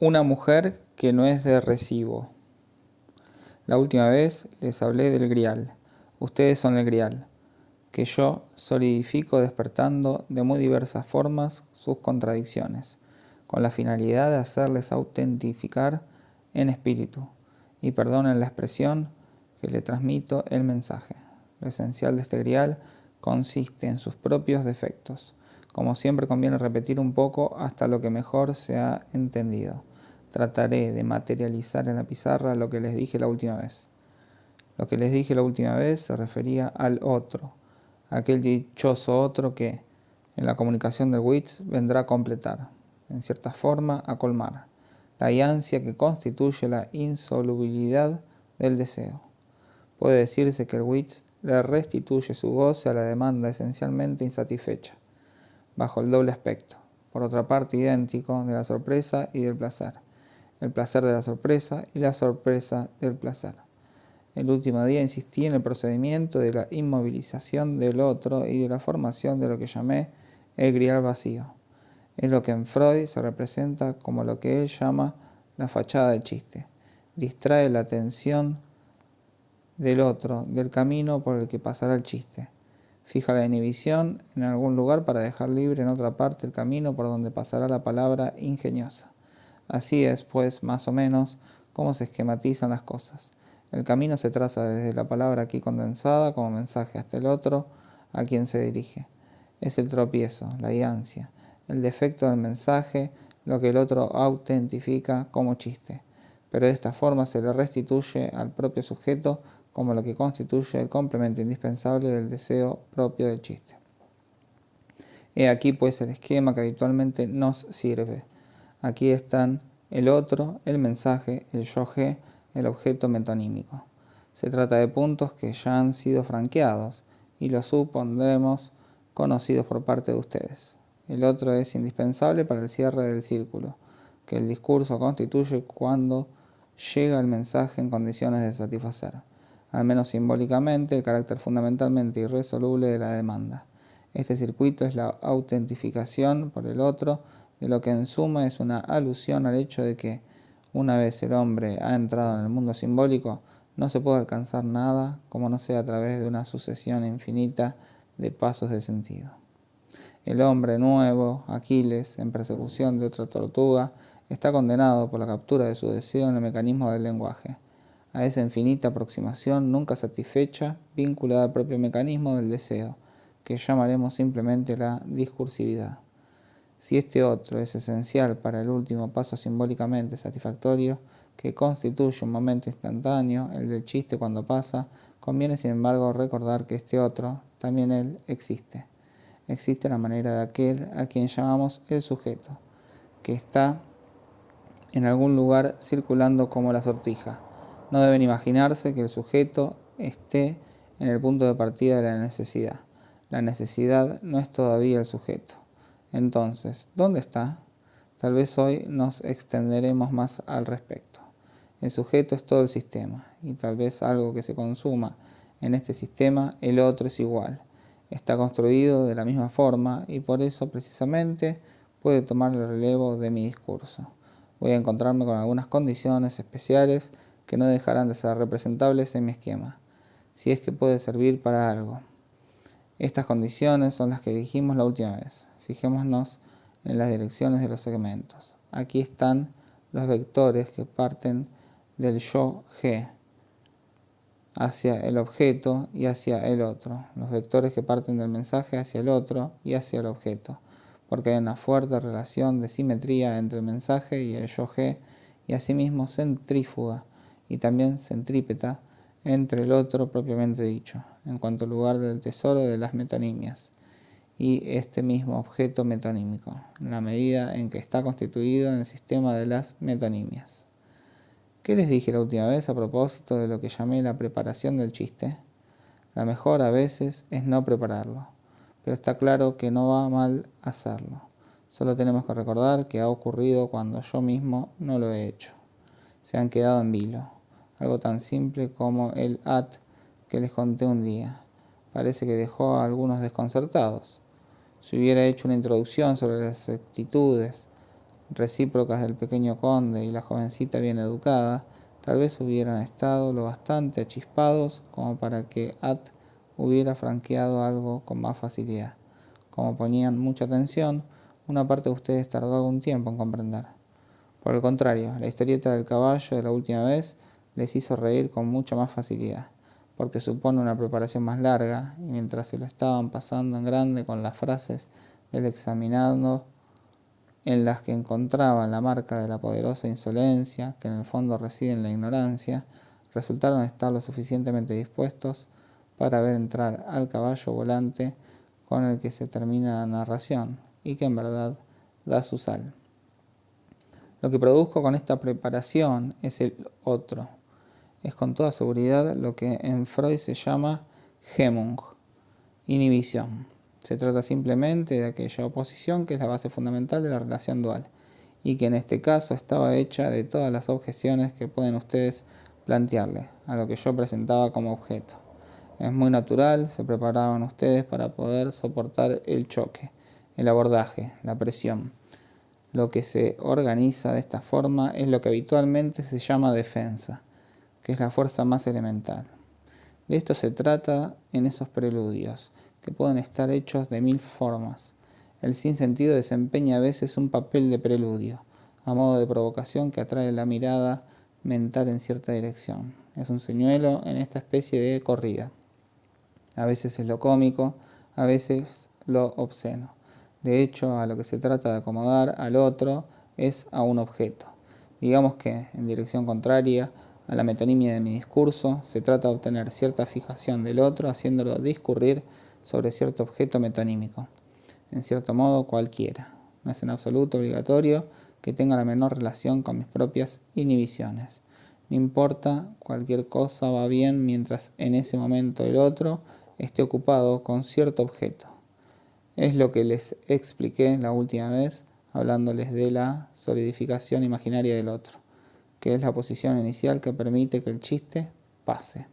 Una mujer que no es de recibo. La última vez les hablé del grial. Ustedes son el grial, que yo solidifico despertando de muy diversas formas sus contradicciones, con la finalidad de hacerles autentificar en espíritu, y perdonen la expresión, que le transmito el mensaje. Lo esencial de este grial consiste en sus propios defectos. Como siempre conviene repetir un poco hasta lo que mejor se ha entendido. Trataré de materializar en la pizarra lo que les dije la última vez. Lo que les dije la última vez se refería al otro, aquel dichoso otro que, en la comunicación del Witz, vendrá a completar, en cierta forma a colmar, la ansia que constituye la insolubilidad del deseo. Puede decirse que el Witz le restituye su goce a la demanda esencialmente insatisfecha, bajo el doble aspecto, por otra parte idéntico, de la sorpresa y del placer, el placer de la sorpresa y la sorpresa del placer. El último día insistí en el procedimiento de la inmovilización del otro y de la formación de lo que llamé el grial vacío. Es lo que en Freud se representa como lo que él llama la fachada del chiste. Distrae la atención del otro del camino por el que pasará el chiste. Fija la inhibición en algún lugar para dejar libre en otra parte el camino por donde pasará la palabra ingeniosa. Así es, pues, más o menos, cómo se esquematizan las cosas. El camino se traza desde la palabra aquí condensada como mensaje hasta el otro a quien se dirige. Es el tropiezo, la ansia, el defecto del mensaje, lo que el otro autentifica como chiste. Pero de esta forma se le restituye al propio sujeto como lo que constituye el complemento indispensable del deseo propio del chiste. He aquí pues el esquema que habitualmente nos sirve. Aquí están el otro, el mensaje, el yo-ge, el objeto metonímico. Se trata de puntos que ya han sido franqueados y los supondremos conocidos por parte de ustedes. El otro es indispensable para el cierre del círculo, que el discurso constituye cuando llega el mensaje en condiciones de satisfacer, al menos simbólicamente, el carácter fundamentalmente irresoluble de la demanda. Este circuito es la autentificación por el otro de lo que en suma es una alusión al hecho de que, una vez el hombre ha entrado en el mundo simbólico, no se puede alcanzar nada como no sea a través de una sucesión infinita de pasos de sentido. El hombre nuevo, Aquiles, en persecución de otra tortuga, está condenado por la captura de su deseo en el mecanismo del lenguaje, a esa infinita aproximación nunca satisfecha, vinculada al propio mecanismo del deseo, que llamaremos simplemente la discursividad. Si este otro es esencial para el último paso simbólicamente satisfactorio, que constituye un momento instantáneo, el del chiste cuando pasa, conviene sin embargo recordar que este otro, también él, existe. Existe la manera de aquel a quien llamamos el sujeto, que está en algún lugar circulando como la sortija. No deben imaginarse que el sujeto esté en el punto de partida de la necesidad. La necesidad no es todavía el sujeto. Entonces, ¿dónde está? Tal vez hoy nos extenderemos más al respecto. El sujeto es todo el sistema, y tal vez algo que se consuma en este sistema, el otro es igual. Está construido de la misma forma y por eso precisamente puede tomar el relevo de mi discurso. Voy a encontrarme con algunas condiciones especiales que no dejarán de ser representables en mi esquema, si es que puede servir para algo. Estas condiciones son las que dijimos la última vez. Fijémonos en las direcciones de los segmentos. Aquí están los vectores que parten del yo-ge hacia el objeto y hacia el otro. Los vectores que parten del mensaje hacia el otro y hacia el objeto, porque hay una fuerte relación de simetría entre el mensaje y el yo-ge, y asimismo centrífuga y también centrípeta entre el otro propiamente dicho, en cuanto al lugar del tesoro de las metonimias, y este mismo objeto metonímico, en la medida en que está constituido en el sistema de las metonimias. ¿Qué les dije la última vez a propósito de lo que llamé la preparación del chiste? La mejor a veces es no prepararlo, pero está claro que no va mal hacerlo. Solo tenemos que recordar que ha ocurrido cuando yo mismo no lo he hecho. Se han quedado en vilo. Algo tan simple como el at que les conté un día. Parece que dejó a algunos desconcertados. Si hubiera hecho una introducción sobre las actitudes recíprocas del pequeño conde y la jovencita bien educada, tal vez hubieran estado lo bastante achispados como para que At hubiera franqueado algo con más facilidad. Como ponían mucha atención, una parte de ustedes tardó algún tiempo en comprender. Por el contrario, la historieta del caballo de la última vez les hizo reír con mucha más facilidad, porque supone una preparación más larga, y mientras se lo estaban pasando en grande con las frases del examinado en las que encontraban la marca de la poderosa insolencia, que en el fondo reside en la ignorancia, resultaron estar lo suficientemente dispuestos para ver entrar al caballo volante con el que se termina la narración, y que en verdad da su sal. Lo que produzco con esta preparación es el otro. Es con toda seguridad lo que en Freud se llama Hemmung, inhibición. Se trata simplemente de aquella oposición que es la base fundamental de la relación dual, y que en este caso estaba hecha de todas las objeciones que pueden ustedes plantearle a lo que yo presentaba como objeto. Es muy natural, se preparaban ustedes para poder soportar el choque, el abordaje, la presión. Lo que se organiza de esta forma es lo que habitualmente se llama defensa, que es la fuerza más elemental. De esto se trata en esos preludios, que pueden estar hechos de 1000 formas. El sinsentido desempeña a veces un papel de preludio, a modo de provocación que atrae la mirada mental en cierta dirección. Es un señuelo en esta especie de corrida. A veces es lo cómico, a veces lo obsceno. De hecho, a lo que se trata de acomodar al otro es a un objeto. Digamos que, en dirección contraria a la metonimia de mi discurso, se trata de obtener cierta fijación del otro haciéndolo discurrir sobre cierto objeto metonímico. En cierto modo, cualquiera. No es en absoluto obligatorio que tenga la menor relación con mis propias inhibiciones. No importa, cualquier cosa va bien mientras en ese momento el otro esté ocupado con cierto objeto. Es lo que les expliqué la última vez, hablándoles de la solidificación imaginaria del otro, que es la posición inicial que permite que el chiste pase.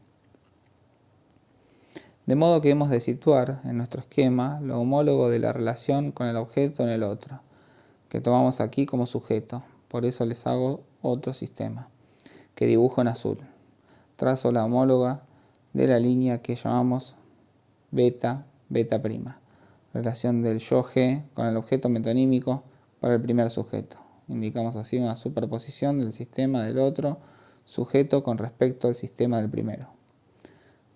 De modo que hemos de situar en nuestro esquema lo homólogo de la relación con el objeto en el otro, que tomamos aquí como sujeto. Por eso les hago otro sistema, que dibujo en azul. Trazo la homóloga de la línea que llamamos beta, beta', relación del yo G con el objeto metonímico para el primer sujeto. Indicamos así una superposición del sistema del otro sujeto con respecto al sistema del primero.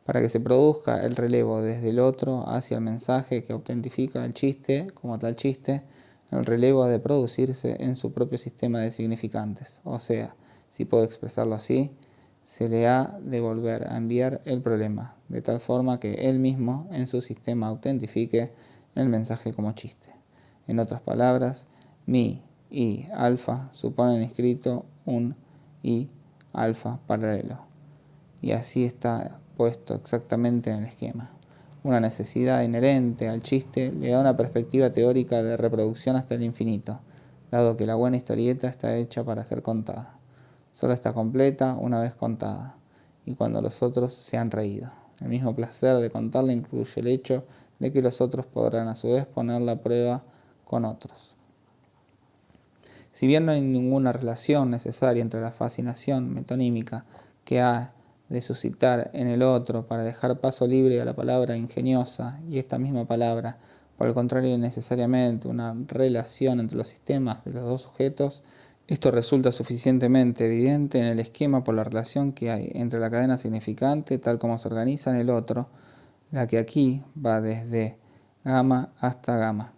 Para que se produzca el relevo desde el otro hacia el mensaje que autentifica el chiste como tal chiste, el relevo ha de producirse en su propio sistema de significantes, o sea, si puedo expresarlo así, se le ha de volver a enviar el problema, de tal forma que él mismo en su sistema autentifique el mensaje como chiste. En otras palabras, mi y alfa suponen inscrito un y alfa paralelo. Y así está puesto exactamente en el esquema. Una necesidad inherente al chiste le da una perspectiva teórica de reproducción hasta el infinito, dado que la buena historieta está hecha para ser contada. Solo está completa una vez contada, y cuando los otros se han reído. El mismo placer de contarla incluye el hecho de que los otros podrán a su vez ponerla a prueba con otros. Si bien no hay ninguna relación necesaria entre la fascinación metonímica que ha de suscitar en el otro para dejar paso libre a la palabra ingeniosa y esta misma palabra, por el contrario, necesariamente una relación entre los sistemas de los dos sujetos, esto resulta suficientemente evidente en el esquema por la relación que hay entre la cadena significante tal como se organiza en el otro, la que aquí va desde gamma hasta gamma,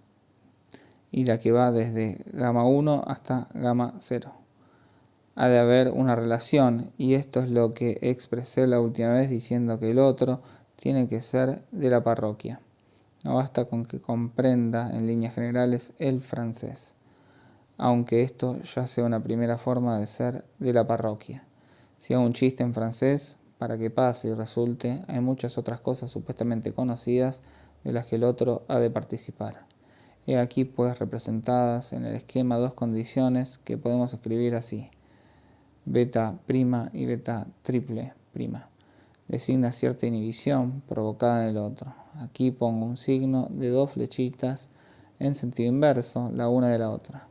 y la que va desde gamma 1 hasta gamma 0. Ha de haber una relación, y esto es lo que expresé la última vez diciendo que el otro tiene que ser de la parroquia. No basta con que comprenda en líneas generales el francés, aunque esto ya sea una primera forma de ser de la parroquia. Si hago un chiste en francés, para que pase y resulte, hay muchas otras cosas supuestamente conocidas de las que el otro ha de participar. He aquí pues representadas en el esquema dos condiciones que podemos escribir así. Beta' y beta triple prima. Designa cierta inhibición provocada en el otro. Aquí pongo un signo de dos flechitas en sentido inverso, la una de la otra,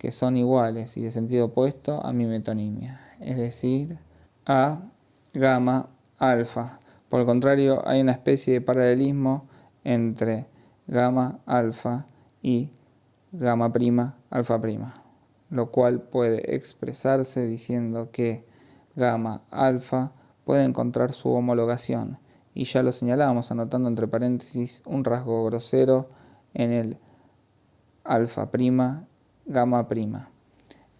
que son iguales y de sentido opuesto a mi metonimia, es decir, a gamma alfa. Por el contrario, hay una especie de paralelismo entre gamma alfa y gamma prima alfa prima, lo cual puede expresarse diciendo que gamma alfa puede encontrar su homologación, y ya lo señalamos anotando entre paréntesis un rasgo grosero en el alfa prima gamma prima.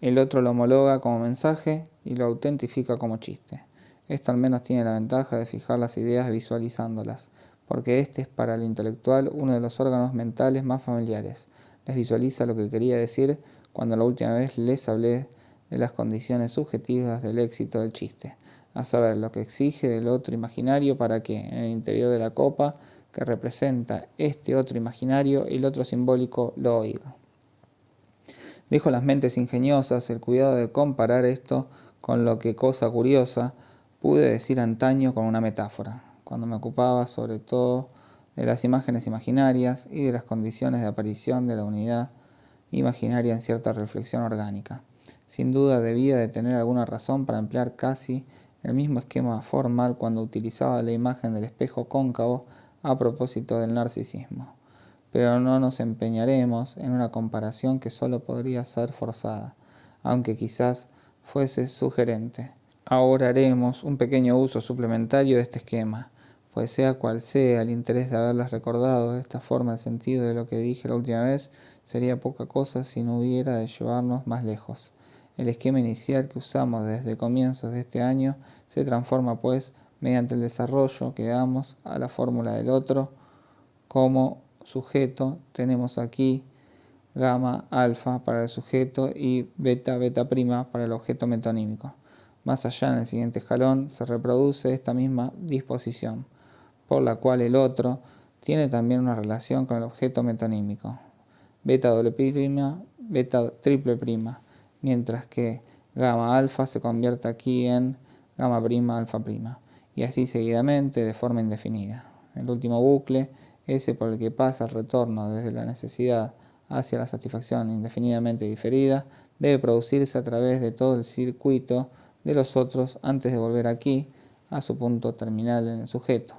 El otro lo homologa como mensaje y lo autentifica como chiste. Esto al menos tiene la ventaja de fijar las ideas visualizándolas, porque este es para el intelectual uno de los órganos mentales más familiares. Les visualiza lo que quería decir cuando la última vez les hablé de las condiciones subjetivas del éxito del chiste, a saber, lo que exige del otro imaginario para que, en el interior de la copa que representa este otro imaginario, el otro simbólico lo oiga. Dejo las mentes ingeniosas el cuidado de comparar esto con lo que, cosa curiosa, pude decir antaño con una metáfora, cuando me ocupaba sobre todo de las imágenes imaginarias y de las condiciones de aparición de la unidad imaginaria en cierta reflexión orgánica. Sin duda debía de tener alguna razón para emplear casi el mismo esquema formal cuando utilizaba la imagen del espejo cóncavo a propósito del narcisismo. Pero no nos empeñaremos en una comparación que solo podría ser forzada, aunque quizás fuese sugerente. Ahora haremos un pequeño uso suplementario de este esquema, pues sea cual sea el interés de haberles recordado de esta forma el sentido de lo que dije la última vez, sería poca cosa si no hubiera de llevarnos más lejos. El esquema inicial que usamos desde comienzos de este año se transforma, pues, mediante el desarrollo que damos a la fórmula del otro. Como sujeto tenemos aquí gamma alfa para el sujeto y beta beta prima para el objeto metonímico. Más allá, en el siguiente escalón, se reproduce esta misma disposición, por la cual el otro tiene también una relación con el objeto metonímico, beta doble prima, beta triple prima, mientras que gamma alfa se convierte aquí en gamma prima alfa prima, y así seguidamente de forma indefinida. El último bucle, ese por el que pasa el retorno desde la necesidad hacia la satisfacción indefinidamente diferida, debe producirse a través de todo el circuito de los otros antes de volver aquí a su punto terminal en el sujeto.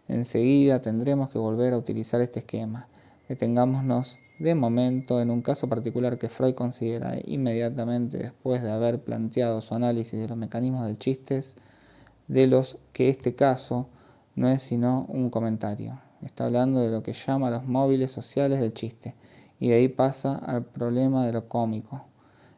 Enseguida tendremos que volver a utilizar este esquema. Detengámonos de momento en un caso particular que Freud considera inmediatamente después de haber planteado su análisis de los mecanismos del chiste, de los que este caso no es sino un comentario. Está hablando de lo que llama los móviles sociales del chiste, y de ahí pasa al problema de lo cómico.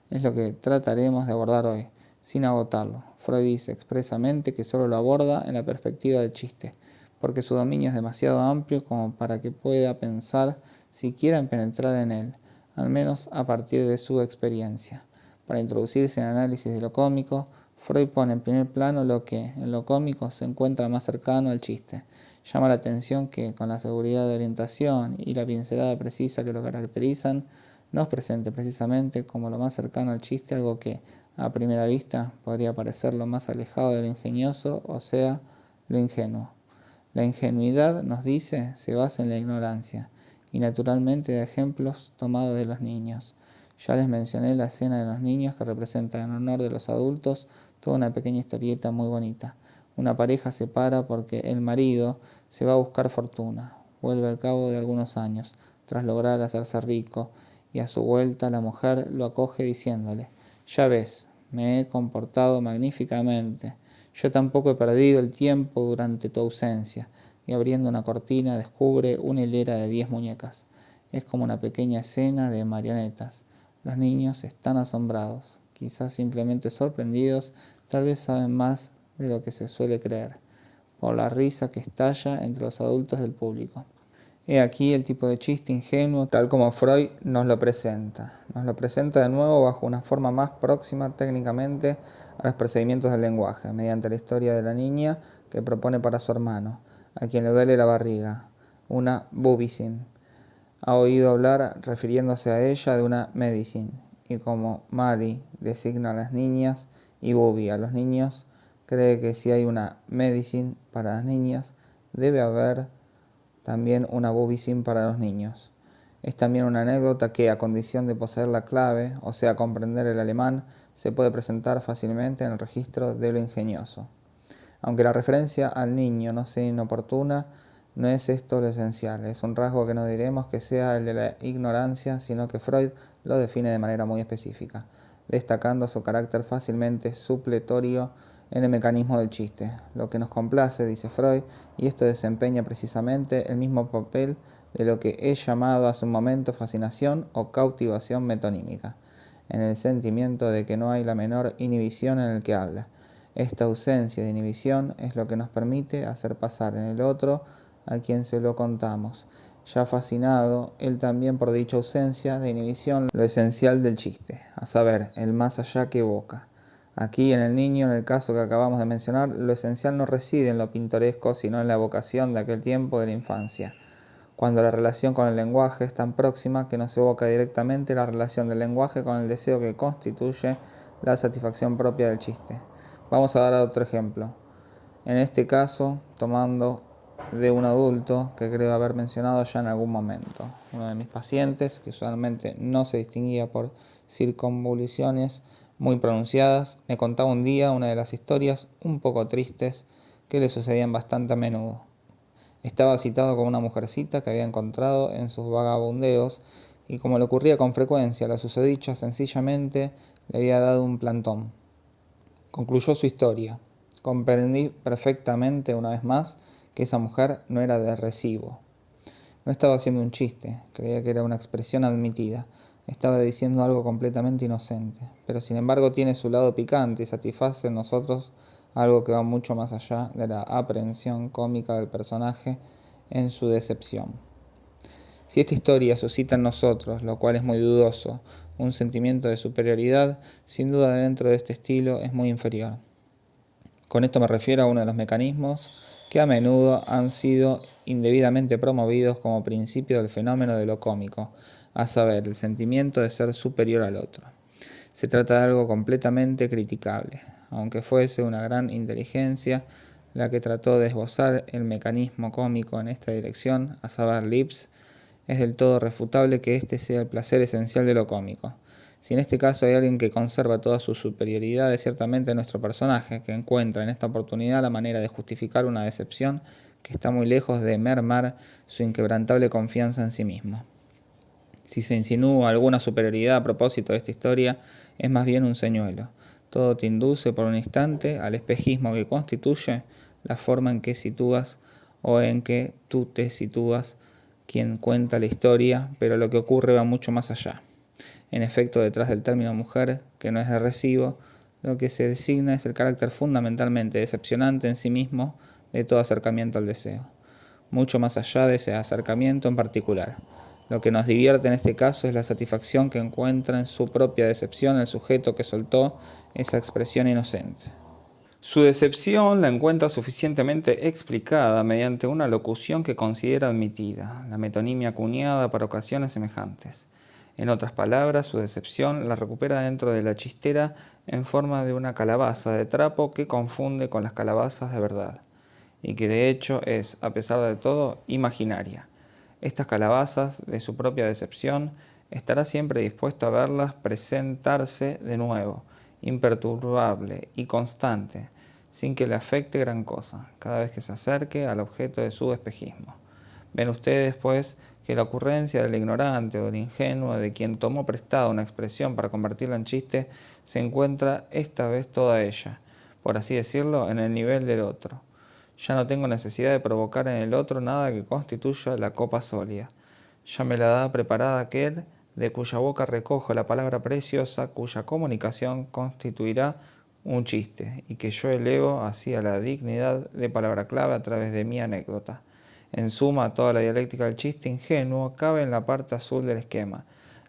Es lo que trataremos de abordar hoy, sin agotarlo. Freud dice expresamente que solo lo aborda en la perspectiva del chiste, porque su dominio es demasiado amplio como para que pueda pensar siquiera en penetrar en él, al menos a partir de su experiencia. Para introducirse en el análisis de lo cómico, Freud pone en primer plano lo que, en lo cómico, se encuentra más cercano al chiste. Llama la atención que, con la seguridad de orientación y la pincelada precisa que lo caracterizan, nos presente precisamente como lo más cercano al chiste algo que, a primera vista, podría parecer lo más alejado de lo ingenioso, o sea, lo ingenuo. La ingenuidad, nos dice, se basa en la ignorancia, y naturalmente de ejemplos tomados de los niños. Ya les mencioné la escena de los niños que representa en honor de los adultos toda una pequeña historieta muy bonita. Una pareja se para porque el marido se va a buscar fortuna, vuelve al cabo de algunos años, tras lograr hacerse rico, y a su vuelta la mujer lo acoge diciéndole: «Ya ves, me he comportado magníficamente. Yo tampoco he perdido el tiempo durante tu ausencia», y abriendo una cortina descubre una hilera de 10 muñecas. Es como una pequeña escena de marionetas. Los niños están asombrados, quizás simplemente sorprendidos, tal vez saben más de lo que se suele creer, por la risa que estalla entre los adultos del público. He aquí el tipo de chiste ingenuo tal como Freud nos lo presenta. Nos lo presenta de nuevo bajo una forma más próxima técnicamente a los procedimientos del lenguaje, mediante la historia de la niña que propone para su hermano, a quien le duele la barriga, una bubicin. Ha oído hablar, refiriéndose a ella, de una medicine, y como Maddie designa a las niñas y Bobby a los niños, cree que si hay una medicine para las niñas, debe haber también una bubicin para los niños. Es también una anécdota que, a condición de poseer la clave, o sea, comprender el alemán, se puede presentar fácilmente en el registro de lo ingenioso. Aunque la referencia al niño no sea inoportuna, no es esto lo esencial. Es un rasgo que no diremos que sea el de la ignorancia, sino que Freud lo define de manera muy específica, destacando su carácter fácilmente supletorio en el mecanismo del chiste. Lo que nos complace, dice Freud, y esto desempeña precisamente el mismo papel de lo que he llamado hace un momento fascinación o cautivación metonímica, en el sentimiento de que no hay la menor inhibición en el que habla. Esta ausencia de inhibición es lo que nos permite hacer pasar en el otro a quien se lo contamos, ya fascinado él también por dicha ausencia de inhibición, lo esencial del chiste, a saber, el más allá que evoca. Aquí en el niño, en el caso que acabamos de mencionar, lo esencial no reside en lo pintoresco, sino en la evocación de aquel tiempo de la infancia, cuando la relación con el lenguaje es tan próxima que nos evoca directamente la relación del lenguaje con el deseo que constituye la satisfacción propia del chiste. Vamos a dar otro ejemplo. En este caso, tomando de un adulto que creo haber mencionado ya en algún momento. Uno de mis pacientes, que usualmente no se distinguía por circunvoluciones muy pronunciadas, me contaba un día una de las historias un poco tristes que le sucedían bastante a menudo. Estaba citado con una mujercita que había encontrado en sus vagabundeos y, como le ocurría con frecuencia, la susodicha sencillamente le había dado un plantón. Concluyó su historia. Comprendí perfectamente una vez más que esa mujer no era de recibo. No estaba haciendo un chiste, creía que era una expresión admitida. Estaba diciendo algo completamente inocente, pero sin embargo tiene su lado picante y satisface en nosotros algo que va mucho más allá de la aprehensión cómica del personaje en su decepción. Si esta historia suscita en nosotros, lo cual es muy dudoso, un sentimiento de superioridad, sin duda dentro de este estilo es muy inferior. Con esto me refiero a uno de los mecanismos que a menudo han sido indebidamente promovidos como principio del fenómeno de lo cómico, a saber, el sentimiento de ser superior al otro. Se trata de algo completamente criticable, aunque fuese una gran inteligencia la que trató de esbozar el mecanismo cómico en esta dirección, a saber, Lips, es del todo refutable que este sea el placer esencial de lo cómico. Si en este caso hay alguien que conserva toda su superioridad, es ciertamente nuestro personaje, que encuentra en esta oportunidad la manera de justificar una decepción que está muy lejos de mermar su inquebrantable confianza en sí mismo. Si se insinúa alguna superioridad a propósito de esta historia, es más bien un señuelo. Todo te induce por un instante al espejismo que constituye la forma en que sitúas o en que tú te sitúas quien cuenta la historia, pero lo que ocurre va mucho más allá. En efecto, detrás del término mujer, que no es de recibo, lo que se designa es el carácter fundamentalmente decepcionante en sí mismo de todo acercamiento al deseo, mucho más allá de ese acercamiento en particular. Lo que nos divierte en este caso es la satisfacción que encuentra en su propia decepción el sujeto que soltó esa expresión inocente. Su decepción la encuentra suficientemente explicada mediante una locución que considera admitida, la metonimia acuñada para ocasiones semejantes. En otras palabras, su decepción la recupera dentro de la chistera en forma de una calabaza de trapo que confunde con las calabazas de verdad, y que de hecho es, a pesar de todo, imaginaria. Estas calabazas, de su propia decepción, estará siempre dispuesto a verlas presentarse de nuevo, imperturbable y constante, sin que le afecte gran cosa, cada vez que se acerque al objeto de su espejismo. Ven ustedes, pues, que la ocurrencia del ignorante o del ingenuo, de quien tomó prestada una expresión para convertirla en chiste, se encuentra esta vez toda ella, por así decirlo, en el nivel del otro. Ya no tengo necesidad de provocar en el otro nada que constituya la copa sólida. Ya me la da preparada aquel de cuya boca recojo la palabra preciosa, cuya comunicación constituirá un chiste, y que yo elevo así a la dignidad de palabra clave a través de mi anécdota. En suma, toda la dialéctica del chiste ingenuo cabe en la parte azul del esquema,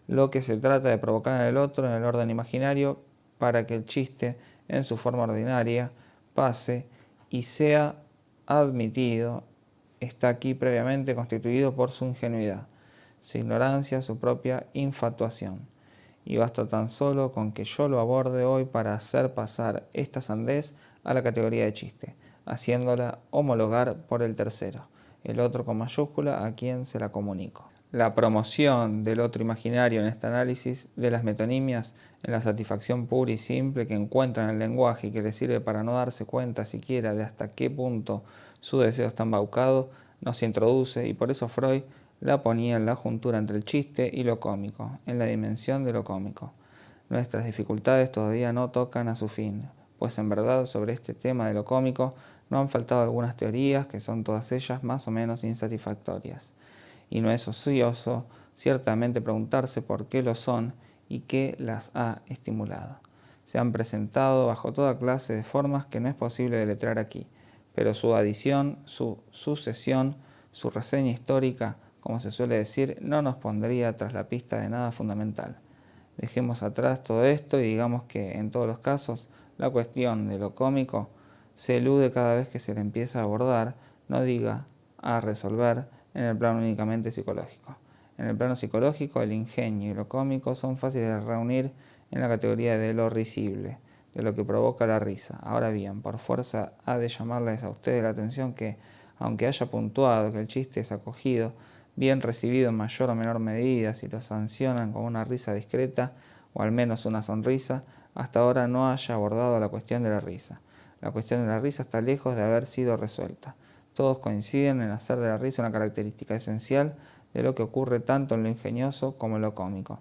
lo que se trata de provocar en el otro en el orden imaginario para que el chiste, en su forma ordinaria, pase y sea admitido, está aquí previamente constituido por su ingenuidad, su ignorancia, su propia infatuación. Y basta tan solo con que yo lo aborde hoy para hacer pasar esta sandez a la categoría de chiste, haciéndola homologar por el tercero, el otro con mayúscula a quien se la comunico. La promoción del otro imaginario en este análisis de las metonimias en la satisfacción pura y simple que encuentra en el lenguaje y que le sirve para no darse cuenta siquiera de hasta qué punto su deseo está embaucado, no se introduce y por eso Freud la ponía en la juntura entre el chiste y lo cómico, en la dimensión de lo cómico. Nuestras dificultades todavía no tocan a su fin, pues en verdad sobre este tema de lo cómico no han faltado algunas teorías que son todas ellas más o menos insatisfactorias. Y no es ocioso ciertamente preguntarse por qué lo son y qué las ha estimulado. Se han presentado bajo toda clase de formas que no es posible deletrear aquí, pero su adición, su sucesión, su reseña histórica, como se suele decir, no nos pondría tras la pista de nada fundamental. Dejemos atrás todo esto y digamos que en todos los casos la cuestión de lo cómico se elude cada vez que se le empieza a abordar, no diga a resolver, en el plano únicamente psicológico. En el plano psicológico, el ingenio y lo cómico son fáciles de reunir en la categoría de lo risible, de lo que provoca la risa. Ahora bien, por fuerza ha de llamarles a ustedes la atención que, aunque haya puntuado que el chiste es acogido, bien recibido en mayor o menor medida, si lo sancionan con una risa discreta o al menos una sonrisa, hasta ahora no haya abordado la cuestión de la risa. La cuestión de la risa está lejos de haber sido resuelta. Todos coinciden en hacer de la risa una característica esencial de lo que ocurre tanto en lo ingenioso como en lo cómico.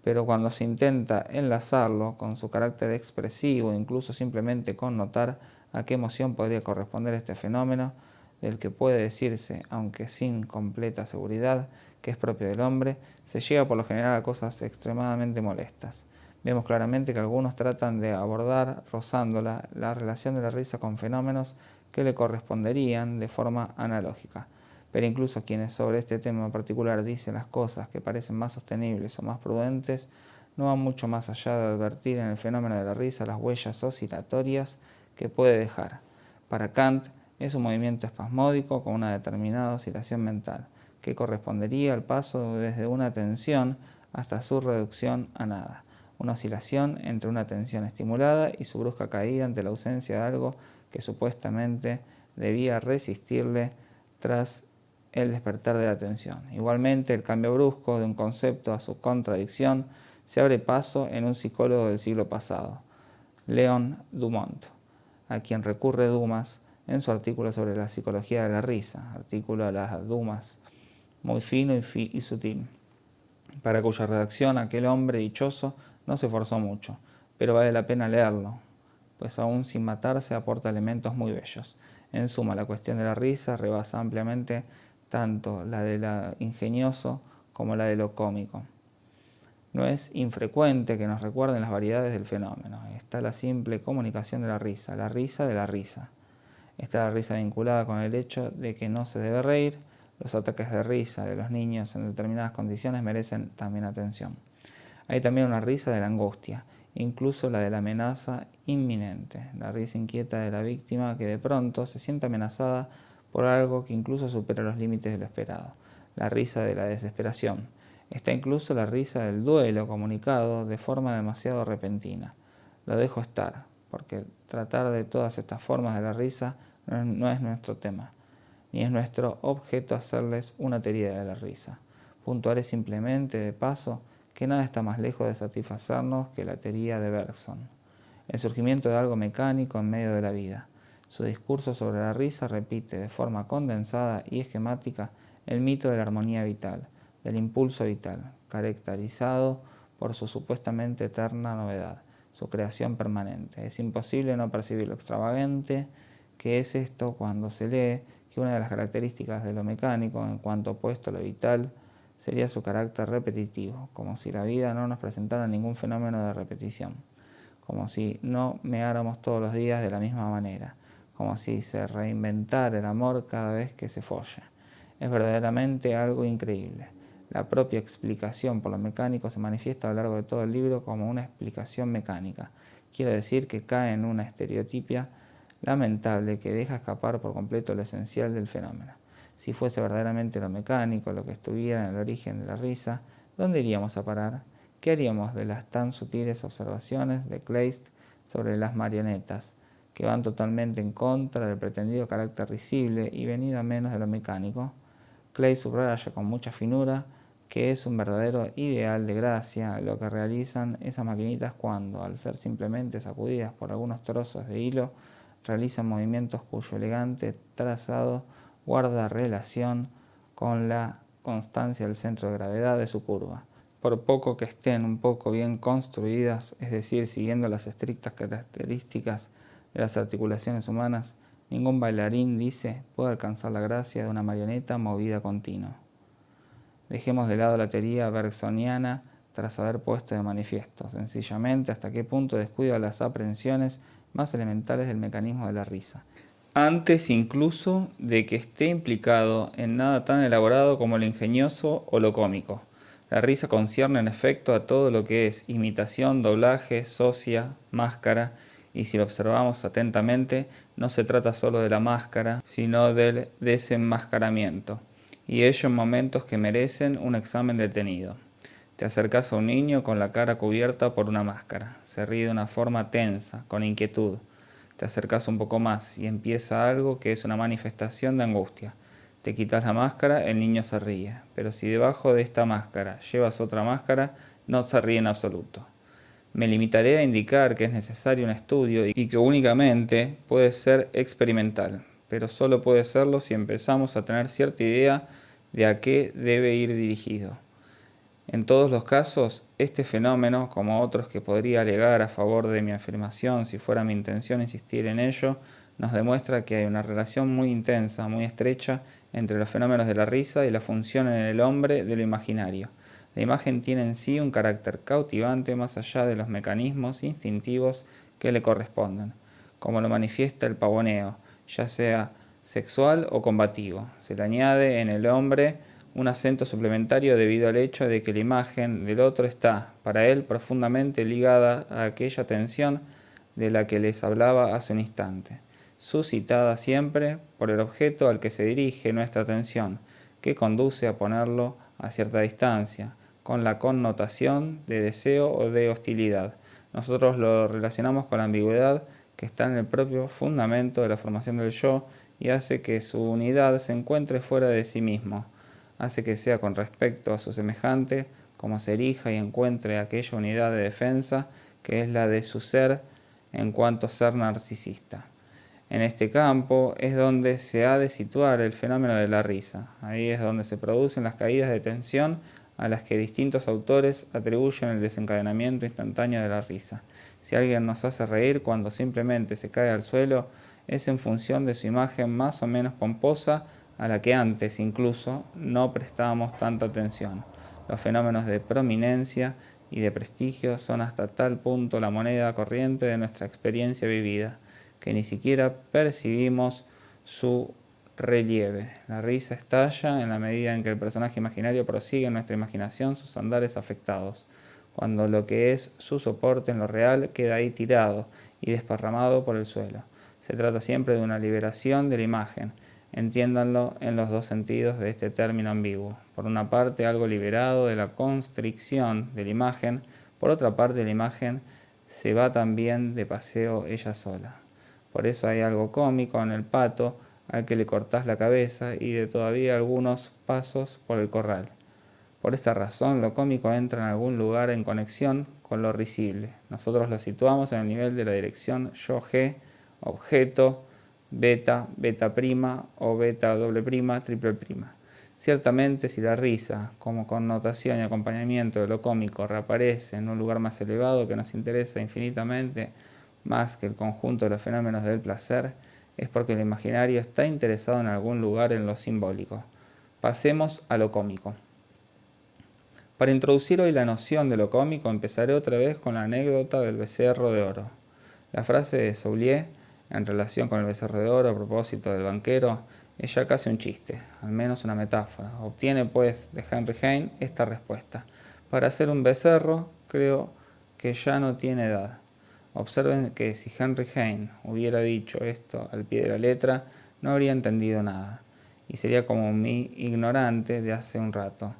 Pero cuando se intenta enlazarlo con su carácter expresivo, incluso simplemente con notar a qué emoción podría corresponder este fenómeno, del que puede decirse, aunque sin completa seguridad, que es propio del hombre, se llega por lo general a cosas extremadamente molestas. Vemos claramente que algunos tratan de abordar, rozándola, la relación de la risa con fenómenos que le corresponderían de forma analógica. Pero incluso quienes sobre este tema en particular dicen las cosas que parecen más sostenibles o más prudentes, no van mucho más allá de advertir en el fenómeno de la risa las huellas oscilatorias que puede dejar. Para Kant, es un movimiento espasmódico con una determinada oscilación mental, que correspondería al paso desde una tensión hasta su reducción a nada. Una oscilación entre una tensión estimulada y su brusca caída ante la ausencia de algo que supuestamente debía resistirle tras el despertar de la atención. Igualmente, el cambio brusco de un concepto a su contradicción se abre paso en un psicólogo del siglo pasado, Leon Dumont, a quien recurre Dumas en su artículo sobre la psicología de la risa, artículo a las Dumas, muy fino y sutil, para cuya redacción aquel hombre dichoso no se esforzó mucho, pero vale la pena leerlo, pues aún sin matarse aporta elementos muy bellos. En suma, la cuestión de la risa rebasa ampliamente tanto la de lo ingenioso como la de lo cómico. No es infrecuente que nos recuerden las variedades del fenómeno. Está la simple comunicación de la risa de la risa. Está la risa vinculada con el hecho de que no se debe reír. Los ataques de risa de los niños en determinadas condiciones merecen también atención. Hay también una risa de la angustia, incluso la de la amenaza inminente, la risa inquieta de la víctima que de pronto se siente amenazada por algo que incluso supera los límites de lo esperado, la risa de la desesperación. Está incluso la risa del duelo comunicado de forma demasiado repentina. Lo dejo estar, porque tratar de todas estas formas de la risa no es nuestro tema, ni es nuestro objeto hacerles una teoría de la risa. Puntuaré simplemente, de paso, que nada está más lejos de satisfacernos que la teoría de Bergson, el surgimiento de algo mecánico en medio de la vida. Su discurso sobre la risa repite de forma condensada y esquemática el mito de la armonía vital, del impulso vital, caracterizado por su supuestamente eterna novedad, su creación permanente. Es imposible no percibir lo extravagante que es esto cuando se lee que una de las características de lo mecánico, en cuanto opuesto a lo vital, sería su carácter repetitivo, como si la vida no nos presentara ningún fenómeno de repetición, como si no meáramos todos los días de la misma manera, como si se reinventara el amor cada vez que se folla. Es verdaderamente algo increíble. La propia explicación por lo mecánico se manifiesta a lo largo de todo el libro como una explicación mecánica. Quiero decir que cae en una estereotipia lamentable que deja escapar por completo lo esencial del fenómeno. Si fuese verdaderamente lo mecánico lo que estuviera en el origen de la risa, ¿dónde iríamos a parar? ¿Qué haríamos de las tan sutiles observaciones de Kleist sobre las marionetas, que van totalmente en contra del pretendido carácter risible y venido a menos de lo mecánico? Kleist subraya con mucha finura que es un verdadero ideal de gracia lo que realizan esas maquinitas cuando, al ser simplemente sacudidas por algunos trozos de hilo, realizan movimientos cuyo elegante trazado guarda relación con la constancia del centro de gravedad de su curva. Por poco que estén un poco bien construidas, es decir, siguiendo las estrictas características de las articulaciones humanas, ningún bailarín, dice, puede alcanzar la gracia de una marioneta movida continua. Dejemos de lado la teoría bergsoniana tras haber puesto de manifiesto, sencillamente, hasta qué punto descuida las aprehensiones más elementales del mecanismo de la risa, antes incluso de que esté implicado en nada tan elaborado como lo ingenioso o lo cómico. La risa concierne en efecto a todo lo que es imitación, doblaje, socia, máscara, y si lo observamos atentamente, no se trata solo de la máscara, sino del desenmascaramiento, y ello en momentos que merecen un examen detenido. Te acercas a un niño con la cara cubierta por una máscara, se ríe de una forma tensa, con inquietud. Te acercas un poco más y empieza algo que es una manifestación de angustia. Te quitas la máscara, el niño se ríe, pero si debajo de esta máscara llevas otra máscara, no se ríe en absoluto. Me limitaré a indicar que es necesario un estudio y que únicamente puede ser experimental, pero solo puede serlo si empezamos a tener cierta idea de a qué debe ir dirigido. En todos los casos, este fenómeno, como otros que podría alegar a favor de mi afirmación si fuera mi intención insistir en ello, nos demuestra que hay una relación muy intensa, muy estrecha, entre los fenómenos de la risa y la función en el hombre de lo imaginario. La imagen tiene en sí un carácter cautivante más allá de los mecanismos instintivos que le corresponden, como lo manifiesta el pavoneo, ya sea sexual o combativo. Se le añade en el hombre un acento suplementario debido al hecho de que la imagen del otro está, para él, profundamente ligada a aquella tensión de la que les hablaba hace un instante, suscitada siempre por el objeto al que se dirige nuestra atención, que conduce a ponerlo a cierta distancia, con la connotación de deseo o de hostilidad. Nosotros lo relacionamos con la ambigüedad que está en el propio fundamento de la formación del yo y hace que su unidad se encuentre fuera de sí mismo. Hace que sea con respecto a su semejante como se erija y encuentre aquella unidad de defensa que es la de su ser en cuanto ser narcisista. En este campo es donde se ha de situar el fenómeno de la risa. Ahí es donde se producen las caídas de tensión a las que distintos autores atribuyen el desencadenamiento instantáneo de la risa. Si alguien nos hace reír cuando simplemente se cae al suelo, es en función de su imagen más o menos pomposa a la que antes incluso no prestábamos tanta atención. Los fenómenos de prominencia y de prestigio son hasta tal punto la moneda corriente de nuestra experiencia vivida, que ni siquiera percibimos su relieve. La risa estalla en la medida en que el personaje imaginario prosigue en nuestra imaginación sus andares afectados, cuando lo que es su soporte en lo real queda ahí tirado y desparramado por el suelo. Se trata siempre de una liberación de la imagen, entiéndanlo en los dos sentidos de este término ambiguo. Por una parte, algo liberado de la constricción de la imagen, por otra parte, la imagen se va también de paseo ella sola. Por eso hay algo cómico en el pato al que le cortás la cabeza y de todavía algunos pasos por el corral. Por esta razón, lo cómico entra en algún lugar en conexión con lo risible. Nosotros lo situamos en el nivel de la dirección yo-G, objeto, beta, beta prima o beta doble prima, triple prima. Ciertamente, si la risa, como connotación y acompañamiento de lo cómico, reaparece en un lugar más elevado que nos interesa infinitamente más que el conjunto de los fenómenos del placer, es porque el imaginario está interesado en algún lugar en lo simbólico. Pasemos a lo cómico. Para introducir hoy la noción de lo cómico, empezaré otra vez con la anécdota del becerro de oro. La frase de Soulier, en relación con el becerro de oro a propósito del banquero, es ya casi un chiste, al menos una metáfora. Obtiene, pues, de Henry Heine esta respuesta. Para ser un becerro, creo que ya no tiene edad. Observen que si Henry Heine hubiera dicho esto al pie de la letra, no habría entendido nada, y sería como mi ignorante de hace un rato,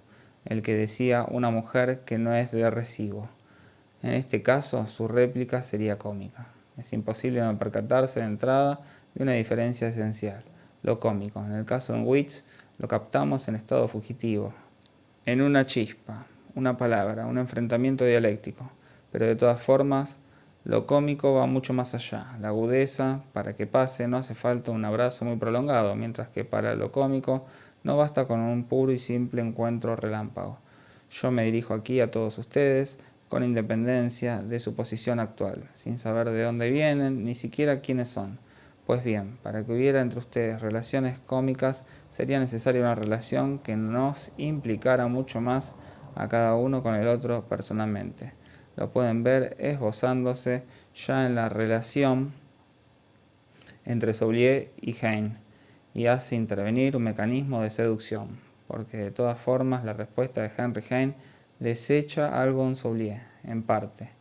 el que decía una mujer que no es de recibo. En este caso, su réplica sería cómica. Es imposible no percatarse de entrada de una diferencia esencial, lo cómico. En el caso de un witz, lo captamos en estado fugitivo. en una chispa, una palabra, un enfrentamiento dialéctico, pero de todas formas, lo cómico va mucho más allá. La agudeza, para que pase, no hace falta un abrazo muy prolongado, mientras que para lo cómico no basta con un puro y simple encuentro relámpago. Yo me dirijo aquí a todos ustedes, con independencia de su posición actual, sin saber de dónde vienen, ni siquiera quiénes son. Pues bien, para que hubiera entre ustedes relaciones cómicas, sería necesaria una relación que nos implicara mucho más a cada uno con el otro personalmente. Lo pueden ver esbozándose ya en la relación entre Soulier y Heine, y hace intervenir un mecanismo de seducción, porque de todas formas la respuesta de Henry Heine desecha algo en Soulier, en parte.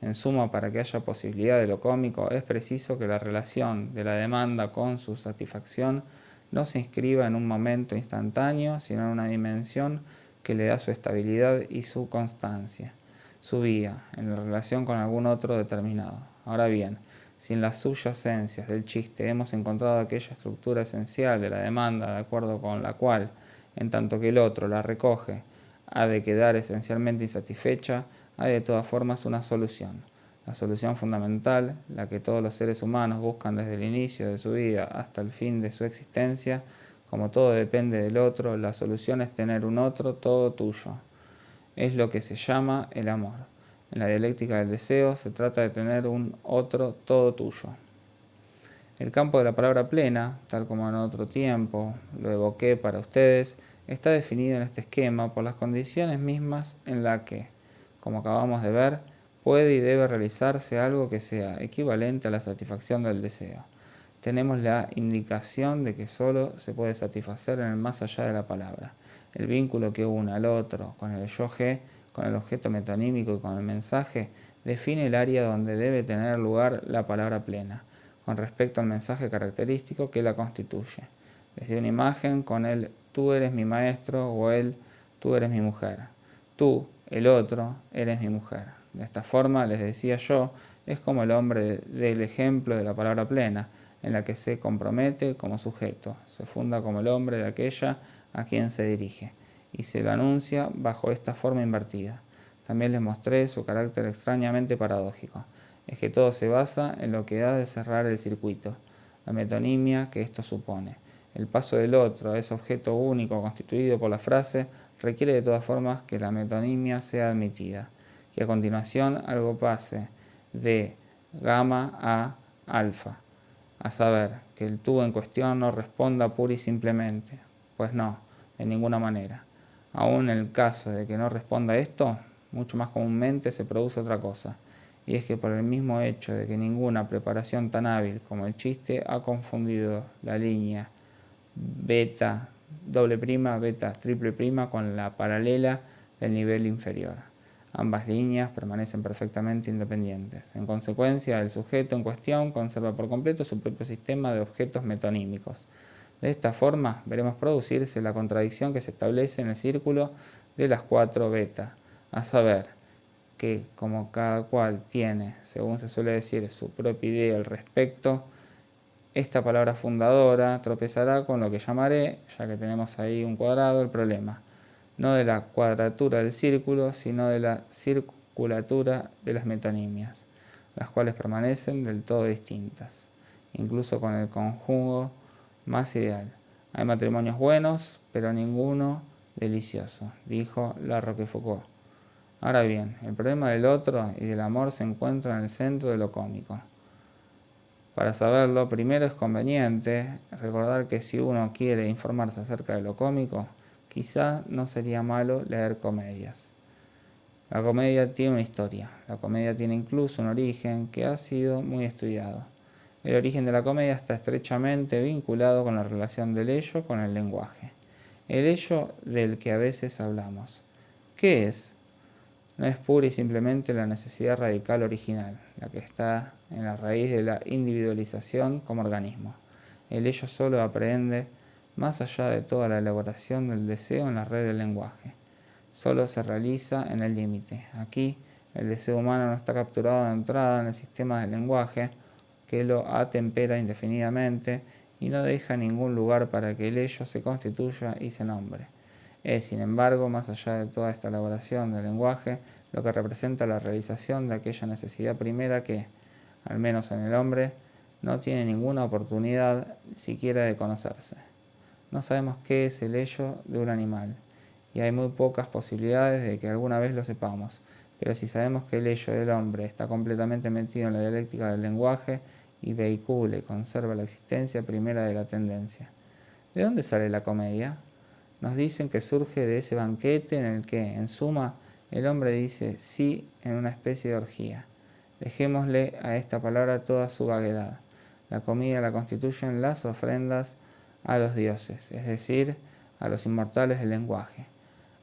En suma, para que haya posibilidad de lo cómico, es preciso que la relación de la demanda con su satisfacción no se inscriba en un momento instantáneo, sino en una dimensión que le da su estabilidad y su constancia, su vía, en la relación con algún otro determinado. Ahora bien, si en las subyacencias del chiste hemos encontrado aquella estructura esencial de la demanda de acuerdo con la cual, en tanto que el otro la recoge, ha de quedar esencialmente insatisfecha, hay de todas formas una solución. La solución fundamental, la que todos los seres humanos buscan desde el inicio de su vida hasta el fin de su existencia, como todo depende del otro, la solución es tener un otro todo tuyo. Es lo que se llama el amor. En la dialéctica del deseo se trata de tener un otro todo tuyo. El campo de la palabra plena, tal como en otro tiempo lo evoqué para ustedes, está definido en este esquema por las condiciones mismas en las que, como acabamos de ver, puede y debe realizarse algo que sea equivalente a la satisfacción del deseo. Tenemos la indicación de que solo se puede satisfacer en el más allá de la palabra. El vínculo que une al otro con el yo-G, con el objeto metonímico y con el mensaje, define el área donde debe tener lugar la palabra plena, con respecto al mensaje característico que la constituye. Desde una imagen con el tú eres mi maestro o el tú eres mi mujer. Tú, el otro, eres mi mujer. De esta forma, les decía yo, es como el hombre del ejemplo de la palabra plena, en la que se compromete como sujeto, se funda como el hombre de aquella a quien se dirige, y se lo anuncia bajo esta forma invertida. También les mostré su carácter extrañamente paradójico. Es que todo se basa en lo que ha de cerrar el circuito, la metonimia que esto supone. El paso del otro a ese objeto único constituido por la frase requiere de todas formas que la metonimia sea admitida, que a continuación algo pase de gamma a alfa, a saber, que el tú en cuestión no responda pura y simplemente, pues no, de ninguna manera. Aún en el caso de que no responda esto, mucho más comúnmente se produce otra cosa, y es que por el mismo hecho de que ninguna preparación tan hábil como el chiste ha confundido la línea beta doble prima, beta triple prima con la paralela del nivel inferior. Ambas líneas permanecen perfectamente independientes. En consecuencia, el sujeto en cuestión conserva por completo su propio sistema de objetos metonímicos. De esta forma, veremos producirse la contradicción que se establece en el círculo de las 4 beta, a saber, que como cada cual tiene, según se suele decir, su propia idea al respecto, esta palabra fundadora tropezará con lo que llamaré, ya que tenemos ahí un cuadrado, el problema, no de la cuadratura del círculo, sino de la circulatura de las metonimias, las cuales permanecen del todo distintas, incluso con el conjugo más ideal. Hay matrimonios buenos, pero ninguno delicioso, dijo La Roquefoucauld. Ahora bien, el problema del otro y del amor se encuentra en el centro de lo cómico. Para saberlo, primero es conveniente recordar que si uno quiere informarse acerca de lo cómico, quizá no sería malo leer comedias. La comedia tiene una historia, la comedia tiene incluso un origen que ha sido muy estudiado. El origen de la comedia está estrechamente vinculado con la relación del ello con el lenguaje. El ello del que a veces hablamos. ¿Qué es? No es pura y simplemente la necesidad radical original, la que está en la raíz de la individualización como organismo. El ello solo aprehende más allá de toda la elaboración del deseo en la red del lenguaje. Solo se realiza en el límite. Aquí, el deseo humano no está capturado de entrada en el sistema del lenguaje, que lo atempera indefinidamente y no deja ningún lugar para que el ello se constituya y se nombre. Es, sin embargo, más allá de toda esta elaboración del lenguaje, lo que representa la realización de aquella necesidad primera que, al menos en el hombre, no tiene ninguna oportunidad siquiera de conocerse. No sabemos qué es el ello de un animal, y hay muy pocas posibilidades de que alguna vez lo sepamos, pero si sabemos que el ello del hombre está completamente metido en la dialéctica del lenguaje y vehicula y conserva la existencia primera de la tendencia. ¿De dónde sale la comedia? Nos dicen que surge de ese banquete en el que, en suma, el hombre dice sí en una especie de orgía. Dejémosle a esta palabra toda su vaguedad. La comida la constituyen las ofrendas a los dioses, es decir, a los inmortales del lenguaje.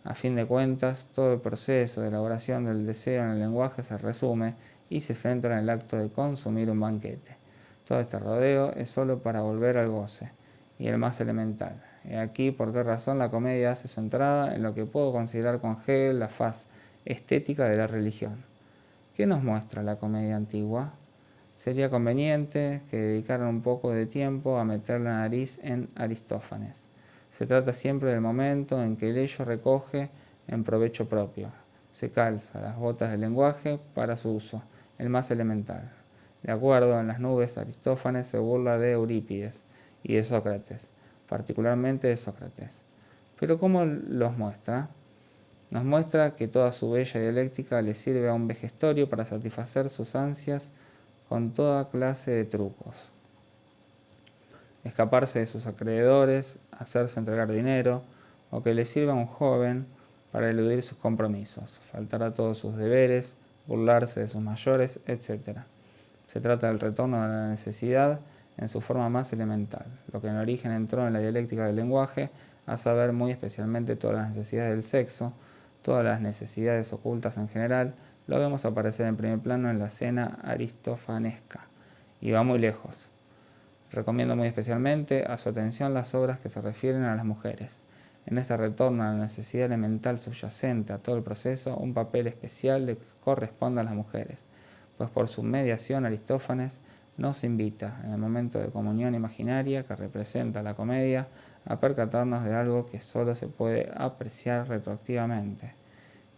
A fin de cuentas, todo el proceso de elaboración del deseo en el lenguaje se resume y se centra en el acto de consumir un banquete. Todo este rodeo es solo para volver al goce, y el más elemental. He aquí por qué razón la comedia hace su entrada en lo que puedo considerar con Hegel la faz estética de la religión. ¿Qué nos muestra la comedia antigua? Sería conveniente que dedicaran un poco de tiempo a meter la nariz en Aristófanes. Se trata siempre del momento en que el ello recoge en provecho propio. Se calza las botas del lenguaje para su uso, el más elemental. De acuerdo, en las nubes Aristófanes se burla de Eurípides y de Sócrates, particularmente de Sócrates. Pero ¿cómo los muestra? Nos muestra que toda su bella dialéctica le sirve a un vejestorio para satisfacer sus ansias con toda clase de trucos. Escaparse de sus acreedores, hacerse entregar dinero, o que le sirva a un joven para eludir sus compromisos, faltar a todos sus deberes, burlarse de sus mayores, etc. Se trata del retorno de la necesidad en su forma más elemental, lo que en origen entró en la dialéctica del lenguaje, a saber muy especialmente todas las necesidades del sexo, todas las necesidades ocultas en general, lo vemos aparecer en primer plano en la escena aristofanesca, y va muy lejos. Recomiendo muy especialmente a su atención las obras que se refieren a las mujeres. En ese retorno a la necesidad elemental subyacente a todo el proceso, un papel especial le corresponde a las mujeres, pues por su mediación Aristófanes nos invita, en el momento de comunión imaginaria que representa la comedia, a percatarnos de algo que solo se puede apreciar retroactivamente,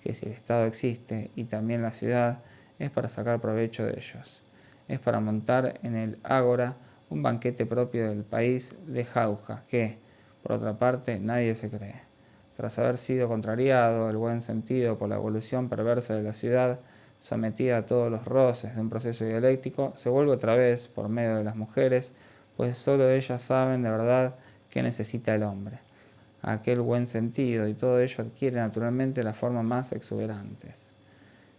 que si el Estado existe y también la ciudad, es para sacar provecho de ellos. Es para montar en el ágora un banquete propio del país de jauja que, por otra parte, nadie se cree. Tras haber sido contrariado el buen sentido por la evolución perversa de la ciudad, sometida a todos los roces de un proceso dialéctico, se vuelve otra vez por medio de las mujeres, pues solo ellas saben de verdad qué necesita el hombre, aquel buen sentido, y todo ello adquiere naturalmente la forma más exuberantes.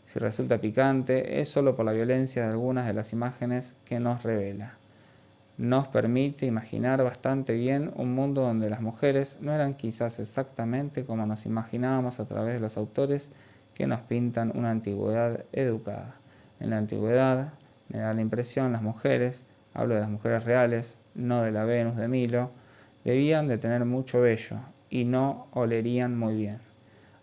Si resulta picante, es solo por la violencia de algunas de las imágenes que nos revela. Nos permite imaginar bastante bien un mundo donde las mujeres no eran quizás exactamente como nos imaginábamos a través de los autores que nos pintan una antigüedad educada. En la antigüedad, me da la impresión, las mujeres, hablo de las mujeres reales, no de la Venus de Milo, debían de tener mucho vello y no olerían muy bien,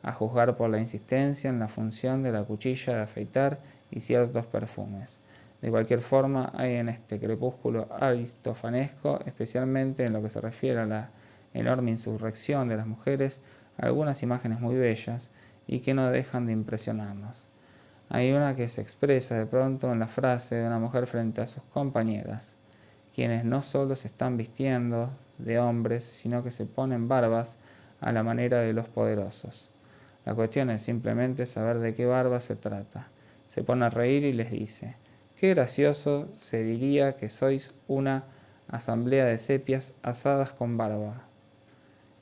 a juzgar por la insistencia en la función de la cuchilla de afeitar y ciertos perfumes. De cualquier forma, hay en este crepúsculo aristofanesco, especialmente en lo que se refiere a la enorme insurrección de las mujeres, algunas imágenes muy bellas y que no dejan de impresionarnos. Hay una que se expresa de pronto en la frase de una mujer frente a sus compañeras, quienes no solo se están vistiendo de hombres, sino que se ponen barbas a la manera de los poderosos. La cuestión es simplemente saber de qué barba se trata. Se pone a reír y les dice: qué gracioso se diría que sois una asamblea de sepias asadas con barba.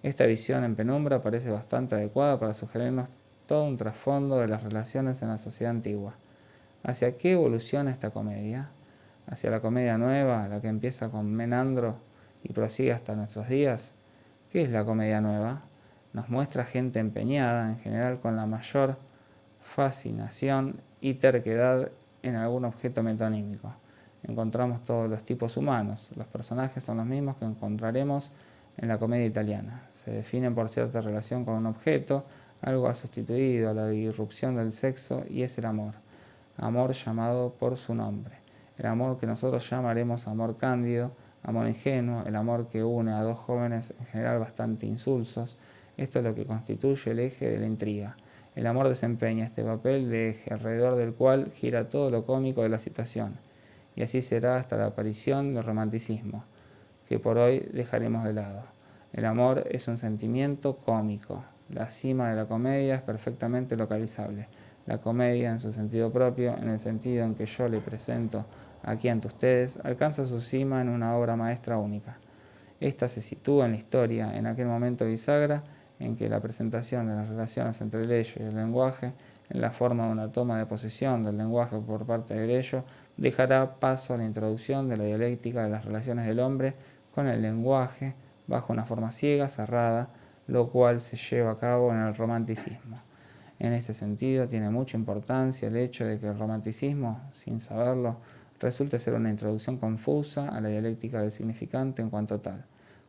Esta visión en penumbra parece bastante adecuada para sugerirnos todo un trasfondo de las relaciones en la sociedad antigua. ¿Hacia qué evoluciona esta comedia? ¿Hacia la comedia nueva, la que empieza con Menandro y prosigue hasta nuestros días? ¿Qué es la comedia nueva? Nos muestra gente empeñada, en general con la mayor fascinación y terquedad en algún objeto metonímico. Encontramos todos los tipos humanos. Los personajes son los mismos que encontraremos en la comedia italiana. Se definen por cierta relación con un objeto, algo ha sustituido a la irrupción del sexo y es el amor. Amor llamado por su nombre. El amor que nosotros llamaremos amor cándido, amor ingenuo, el amor que une a dos jóvenes en general bastante insulsos, Esto es lo que constituye el eje de la intriga. El amor desempeña este papel de eje alrededor del cual gira todo lo cómico de la situación, y así será hasta la aparición del romanticismo, que por hoy dejaremos de lado. El amor es un sentimiento cómico. La cima de la comedia es perfectamente localizable. La comedia, en su sentido propio, en el sentido en que yo le presento aquí ante ustedes, alcanza su cima en una obra maestra única. Esta se sitúa en la historia, en aquel momento bisagra en que la presentación de las relaciones entre el ello y el lenguaje, en la forma de una toma de posesión del lenguaje por parte del ello, dejará paso a la introducción de la dialéctica de las relaciones del hombre con el lenguaje bajo una forma ciega, cerrada, lo cual se lleva a cabo en el romanticismo. En este sentido, tiene mucha importancia el hecho de que el romanticismo, sin saberlo, resulte ser una introducción confusa a la dialéctica del significante en cuanto tal,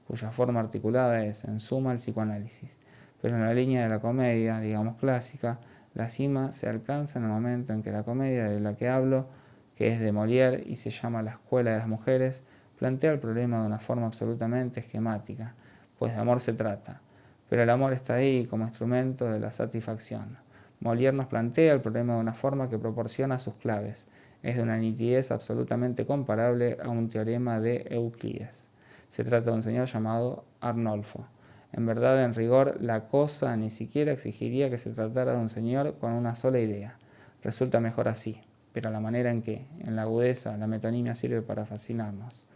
cuya forma articulada es, en suma, el psicoanálisis. Pero en la línea de la comedia, digamos clásica, la cima se alcanza en el momento en que la comedia de la que hablo, que es de Molière y se llama La Escuela de las Mujeres, plantea el problema de una forma absolutamente esquemática, pues de amor se trata. Pero el amor está ahí como instrumento de la satisfacción. Molière nos plantea el problema de una forma que proporciona sus claves. Es de una nitidez absolutamente comparable a un teorema de Euclides. Se trata de un señor llamado Arnolfo. En verdad, en rigor, la cosa ni siquiera exigiría que se tratara de un señor con una sola idea. Resulta mejor así, pero la manera en que, en la agudeza, la metonimia sirve para fascinarnos.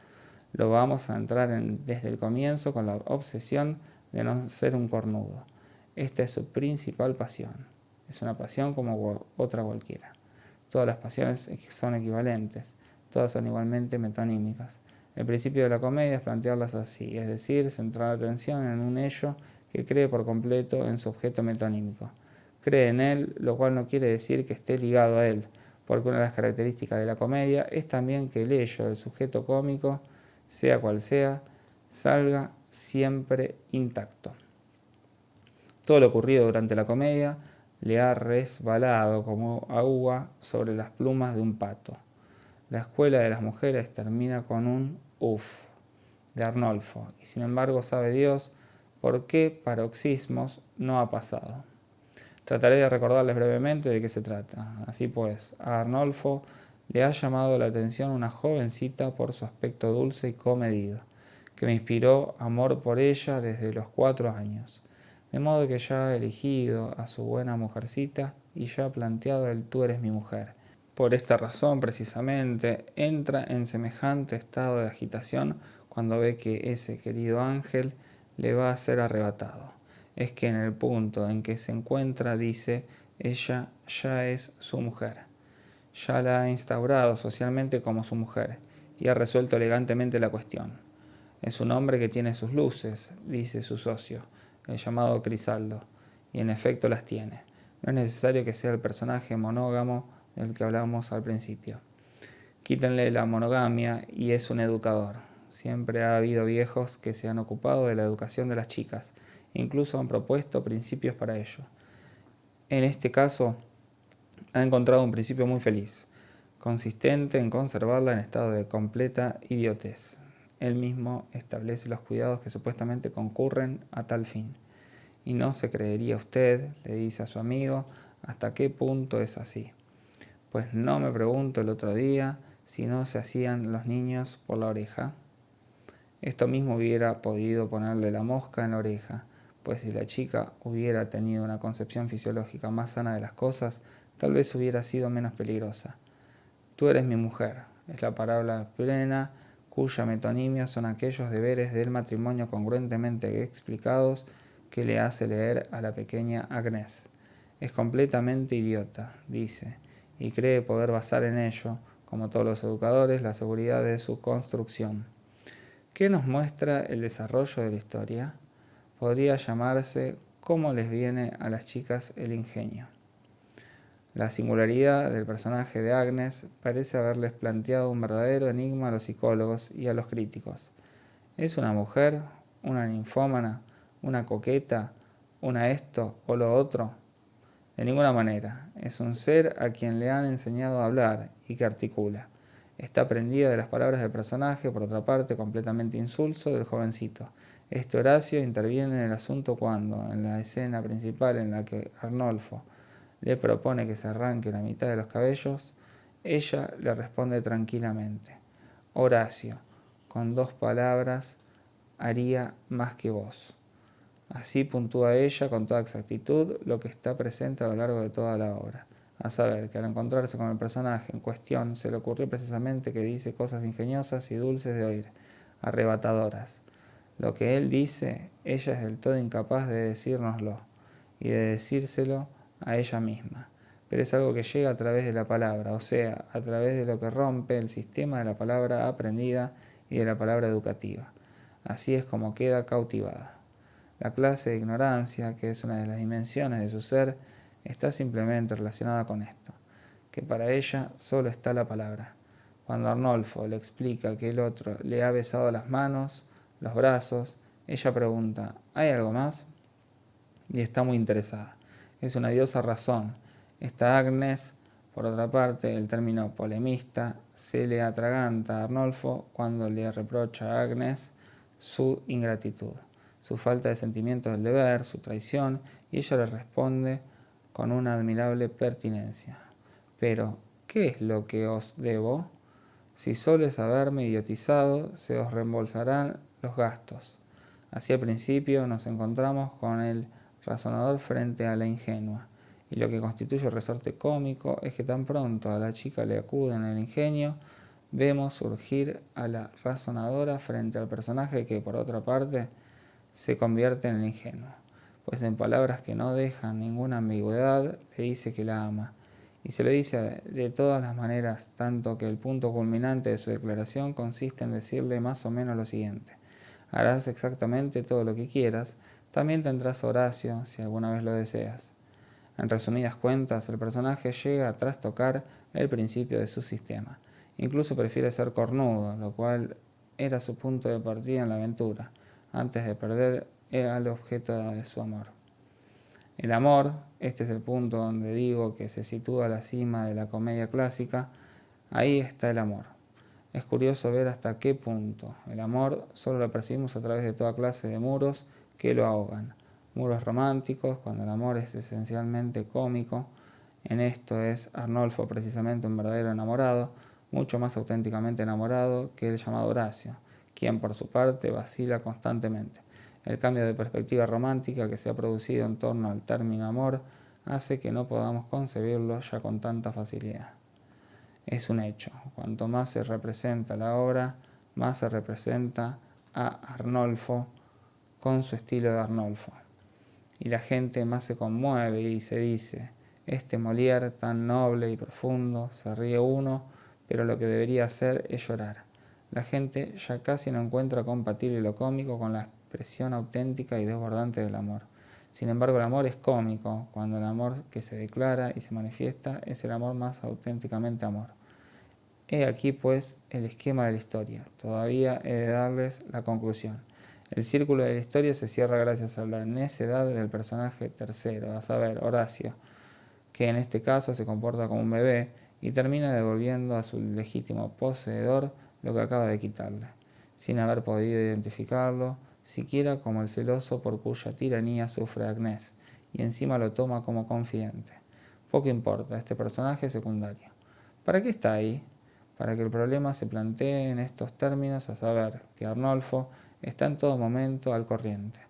Lo vamos a entrar desde el comienzo con la obsesión de no ser un cornudo. Esta es su principal pasión. Es una pasión como otra cualquiera. Todas las pasiones son equivalentes, todas son igualmente metonímicas. El principio de la comedia es plantearlas así, es decir, centrar la atención en un ello que cree por completo en su objeto metonímico. Cree en él, lo cual no quiere decir que esté ligado a él, porque una de las características de la comedia es también que el ello del sujeto cómico, sea cual sea, salga siempre intacto. Todo lo ocurrido durante la comedia le ha resbalado como agua sobre las plumas de un pato. La escuela de las mujeres termina con un uff de Arnolfo, y sin embargo sabe Dios por qué paroxismos no ha pasado. Trataré de recordarles brevemente de qué se trata. Así pues, a Arnolfo le ha llamado la atención una jovencita por su aspecto dulce y comedido, que me inspiró amor por ella desde los 4 años. De modo que ya ha elegido a su buena mujercita y ya ha planteado el tú eres mi mujer. Por esta razón, precisamente, entra en semejante estado de agitación cuando ve que ese querido ángel le va a ser arrebatado. Es que en el punto en que se encuentra dice, ella ya es su mujer. Ya la ha instaurado socialmente como su mujer y ha resuelto elegantemente la cuestión. Es un hombre que tiene sus luces, dice su socio, el llamado Crisaldo, y en efecto las tiene. No es necesario que sea el personaje monógamo del que hablamos al principio. Quítenle la monogamia y es un educador. Siempre ha habido viejos que se han ocupado de la educación de las chicas, e incluso han propuesto principios para ello. En este caso, ha encontrado un principio muy feliz, consistente en conservarla en estado de completa idiotez. Él mismo establece los cuidados que supuestamente concurren a tal fin. Y no se creería usted, le dice a su amigo, hasta qué punto es así. Pues no me pregunto el otro día si no se hacían los niños por la oreja. Esto mismo hubiera podido ponerle la mosca en la oreja, pues si la chica hubiera tenido una concepción fisiológica más sana de las cosas, tal vez hubiera sido menos peligrosa. Tú eres mi mujer, es la palabra plena cuya metonimia son aquellos deberes del matrimonio congruentemente explicados que le hace leer a la pequeña Agnès. Es completamente idiota, dice, y cree poder basar en ello, como todos los educadores, la seguridad de su construcción. ¿Qué nos muestra el desarrollo de la historia? Podría llamarse ¿Cómo les viene a las chicas el ingenio? La singularidad del personaje de Agnes parece haberles planteado un verdadero enigma a los psicólogos y a los críticos. ¿Es una mujer, una ninfómana, una coqueta, una esto o lo otro? De ninguna manera. Es un ser a quien le han enseñado a hablar y que articula. Está prendida de las palabras del personaje, por otra parte, completamente insulso del jovencito. Este Horacio interviene en el asunto cuando, en la escena principal en la que Arnolfo le propone que se arranque la mitad de los cabellos, ella le responde tranquilamente: Horacio, con 2 palabras haría más que vos. Así puntúa ella con toda exactitud lo que está presente a lo largo de toda la obra, a saber, que al encontrarse con el personaje en cuestión se le ocurrió precisamente que dice cosas ingeniosas y dulces de oír, arrebatadoras. Lo que él dice, ella es del todo incapaz de decírnoslo y de decírselo a ella misma, pero es algo que llega a través de la palabra, o sea, a través de lo que rompe el sistema de la palabra aprendida y de la palabra educativa. Así es como queda cautivada. La clase de ignorancia, que es una de las dimensiones de su ser, está simplemente relacionada con esto, que para ella solo está la palabra. Cuando Arnolfo le explica que el otro le ha besado las manos, los brazos, ella pregunta: ¿hay algo más? Y está muy interesada. Es una diosa razón. Esta Agnes, por otra parte, el término polemista se le atraganta a Arnolfo cuando le reprocha a Agnes su ingratitud, su falta de sentimiento del deber, su traición, y ella le responde con una admirable pertinencia: Pero, ¿qué es lo que os debo? Si soles haberme idiotizado, se os reembolsarán los gastos. Así al principio nos encontramos con el razonador frente a la ingenua, y lo que constituye el resorte cómico es que tan pronto a la chica le acude en el ingenio, vemos surgir a la razonadora frente al personaje que, por otra parte, se convierte en el ingenuo, pues en palabras que no dejan ninguna ambigüedad le dice que la ama, y se lo dice de todas las maneras, tanto que el punto culminante de su declaración consiste en decirle más o menos lo siguiente: harás exactamente todo lo que quieras, también tendrás a Horacio si alguna vez lo deseas. En resumidas cuentas, el personaje llega a trastocar el principio de su sistema. Incluso prefiere ser cornudo, lo cual era su punto de partida en la aventura, antes de perder al objeto de su amor. El amor, este es el punto donde digo que se sitúa a la cima de la comedia clásica, ahí está el amor. Es curioso ver hasta qué punto el amor solo lo percibimos a través de toda clase de muros que lo ahogan. Muros románticos, cuando el amor es esencialmente cómico. En esto es Arnolfo precisamente un verdadero enamorado, mucho más auténticamente enamorado que el llamado Horacio, quien por su parte vacila constantemente. El cambio de perspectiva romántica que se ha producido en torno al término amor hace que no podamos concebirlo ya con tanta facilidad. Es un hecho. Cuanto más se representa la obra, más se representa a Arnolfo con su estilo de Arnolfo. Y la gente más se conmueve y se dice: este Molière tan noble y profundo, se ríe uno, pero lo que debería hacer es llorar. La gente ya casi no encuentra compatible lo cómico con la expresión auténtica y desbordante del amor. Sin embargo, el amor es cómico, cuando el amor que se declara y se manifiesta es el amor más auténticamente amor. He aquí, pues, el esquema de la historia. Todavía he de darles la conclusión. El círculo de la historia se cierra gracias a la necedad del personaje tercero, a saber, Horacio, que en este caso se comporta como un bebé y termina devolviendo a su legítimo poseedor lo que acaba de quitarle, sin haber podido identificarlo, siquiera como el celoso por cuya tiranía sufre Agnès, y encima lo toma como confidente. Poco importa, este personaje es secundario. ¿Para qué está ahí? Para que el problema se plantee en estos términos, a saber, que Arnolfo está en todo momento al corriente,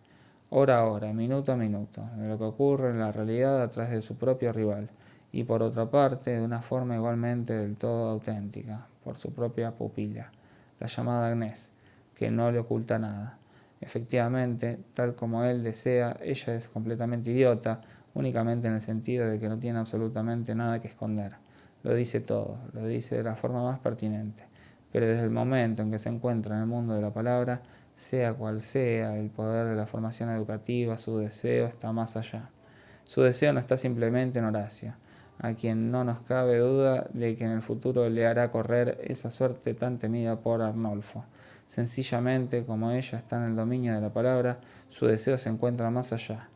hora a hora, minuto a minuto, de lo que ocurre en la realidad a través de su propio rival, y por otra parte, de una forma igualmente del todo auténtica, por su propia pupila, la llamada Agnès, que no le oculta nada. Efectivamente, tal como él desea, ella es completamente idiota, únicamente en el sentido de que no tiene absolutamente nada que esconder. Lo dice todo, lo dice de la forma más pertinente, pero desde el momento en que se encuentra en el mundo de la palabra, sea cual sea el poder de la formación educativa, su deseo está más allá. Su deseo no está simplemente en Horacio, a quien no nos cabe duda de que en el futuro le hará correr esa suerte tan temida por Arnolfo. Sencillamente, como ella está en el dominio de la palabra, su deseo se encuentra más allá.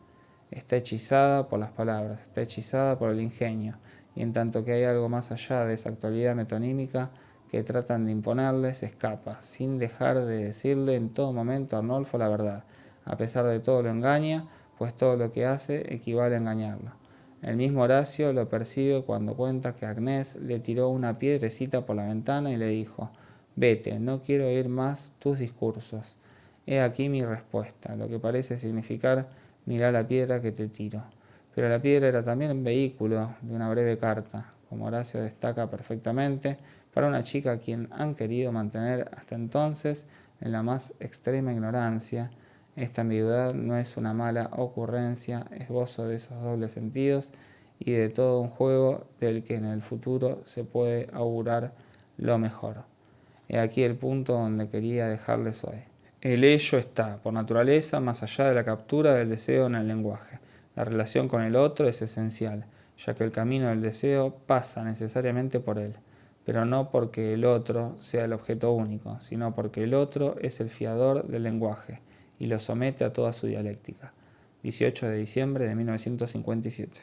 Está hechizada por las palabras, está hechizada por el ingenio, y en tanto que hay algo más allá de esa actualidad metonímica que tratan de imponerle, se escapa, sin dejar de decirle en todo momento a Arnolfo la verdad. A pesar de todo lo engaña, pues todo lo que hace equivale a engañarlo. El mismo Horacio lo percibe cuando cuenta que Agnés le tiró una piedrecita por la ventana y le dijo: «Vete, no quiero oír más tus discursos». He aquí mi respuesta, lo que parece significar: «Mirá la piedra que te tiro». Pero la piedra era también un vehículo de una breve carta, como Horacio destaca perfectamente, para una chica a quien han querido mantener hasta entonces en la más extrema ignorancia. Esta ambigüedad no es una mala ocurrencia, esbozo de esos dobles sentidos y de todo un juego del que en el futuro se puede augurar lo mejor. He aquí el punto donde quería dejarles hoy. El ello está, por naturaleza, más allá de la captura del deseo en el lenguaje. La relación con el otro es esencial, ya que el camino del deseo pasa necesariamente por él, pero no porque el otro sea el objeto único, sino porque el otro es el fiador del lenguaje y lo somete a toda su dialéctica. 18 de diciembre de 1957.